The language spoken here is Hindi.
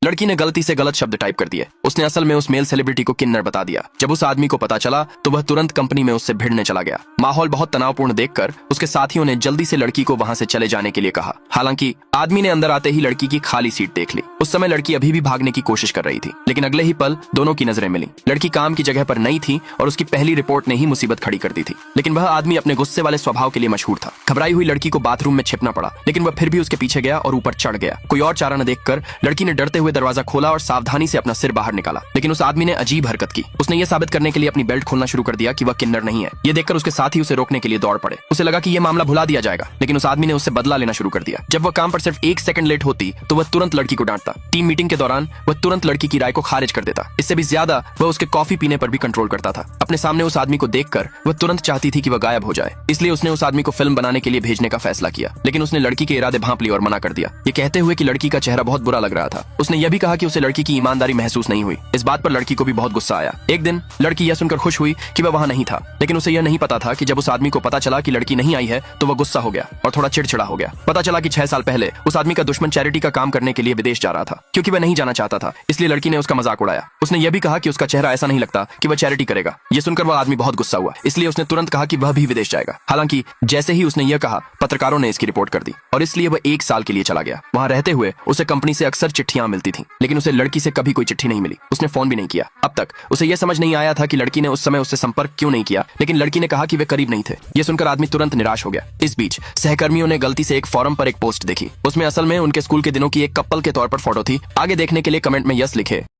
लड़की ने गलती से गलत शब्द टाइप कर दिए। उसने असल में उस मेल सेलिब्रिटी को किन्नर बता दिया। जब उस आदमी को पता चला तो वह तुरंत कंपनी में उससे भिड़ने चला गया। माहौल बहुत तनावपूर्ण देखकर उसके साथियों ने जल्दी से लड़की को वहां से चले जाने के लिए कहा। हालांकि आदमी ने अंदर आते ही लड़की की खाली सीट देख ली। उस समय लड़की अभी भी भागने की कोशिश कर रही थी, लेकिन अगले ही पल दोनों की नजरें मिली। लड़की काम की जगह पर नई थी और उसकी पहली रिपोर्ट ने ही मुसीबत खड़ी कर दी थी, लेकिन वह आदमी अपने गुस्से वाले स्वभाव के लिए मशहूर था। घबराई हुई लड़की को बाथरूम में छिपना पड़ा, लेकिन वह फिर भी उसके पीछे गया और ऊपर चढ़ गया। कोई और चारा न देखकर लड़की ने डरते हुए दरवाजा खोला और सावधानी से अपना सिर बाहर निकाला, लेकिन उस आदमी ने अजीब हरकत की। उसने यह साबित करने के लिए अपनी बेल्ट खोलना शुरू कर दिया कि वह किन्नर नहीं है। ये देखकर उसके साथी उसे रोकने के लिए दौड़ पड़े। उसे लगा कि यह मामला भुला दिया जाएगा, लेकिन उस आदमी ने उससे बदला लेना शुरू कर दिया। जब वह काम पर सिर्फ 1 सेकंड लेट होती तो वह तुरंत लड़की को डांटता। टीम मीटिंग के दौरान वह तुरंत लड़की की राय को खारिज कर देता। इससे भी ज्यादा वह उसके कॉफी पीने पर भी कंट्रोल करता था। अपने सामने उस आदमी को देखकर वह तुरंत चाहती थी कि वह गायब हो जाए, इसलिए उसने उस आदमी को फिल्म बनाने के लिए भेजने का फैसला किया। लेकिन उसने लड़की के इरादे भांप लिए और मना कर दिया, ये कहते हुए कि लड़की का चेहरा बहुत बुरा लग रहा था। उसने यह भी कहा कि उसे लड़की की ईमानदारी महसूस नहीं हुई। इस बात पर लड़की को भी बहुत गुस्सा आया। एक दिन लड़की यह सुनकर खुश हुई कि वह वहां नहीं था, लेकिन उसे यह नहीं पता था कि जब उस आदमी को पता चला कि लड़की नहीं आई है तो वह गुस्सा हो गया और थोड़ा चिड़चिड़ा हो गया। पता चला कि 6 साल पहले उस आदमी का दुश्मन चैरिटी का काम करने के लिए विदेश जा रहा था। क्योंकि वह नहीं जाना चाहता था, इसलिए लड़की ने उसका मजाक उड़ाया। उसने यह भी कहा कि उसका चेहरा ऐसा नहीं लगता कि वह चैरिटी करेगा। यह सुनकर वह आदमी बहुत गुस्सा हुआ, इसलिए उसने तुरंत कहा कि वह भी विदेश जाएगा। हालांकि जैसे ही उसने यह कहा, पत्रकारों ने इसकी रिपोर्ट कर दी और इसलिए वह 1 साल के लिए चला गया। वहां रहते हुए उसे कंपनी से अक्सर चिट्ठियां मिलती थी, लेकिन उसे लड़की से कभी कोई चिट्ठी नहीं मिली। उसने फोन भी नहीं किया। अब तक उसे यह समझ नहीं आया था कि लड़की ने उस समय उससे संपर्क क्यों नहीं किया, लेकिन लड़की ने कहा कि वे करीब नहीं थे। यह सुनकर आदमी तुरंत निराश हो गया। इस बीच सहकर्मियों ने गलती से एक फोरम पर एक पोस्ट देखी। उसमें असल में उनके स्कूल के दिनों की एक कपल के तौर पर फोटो थी। आगे देखने के लिए कमेंट में यस लिखे।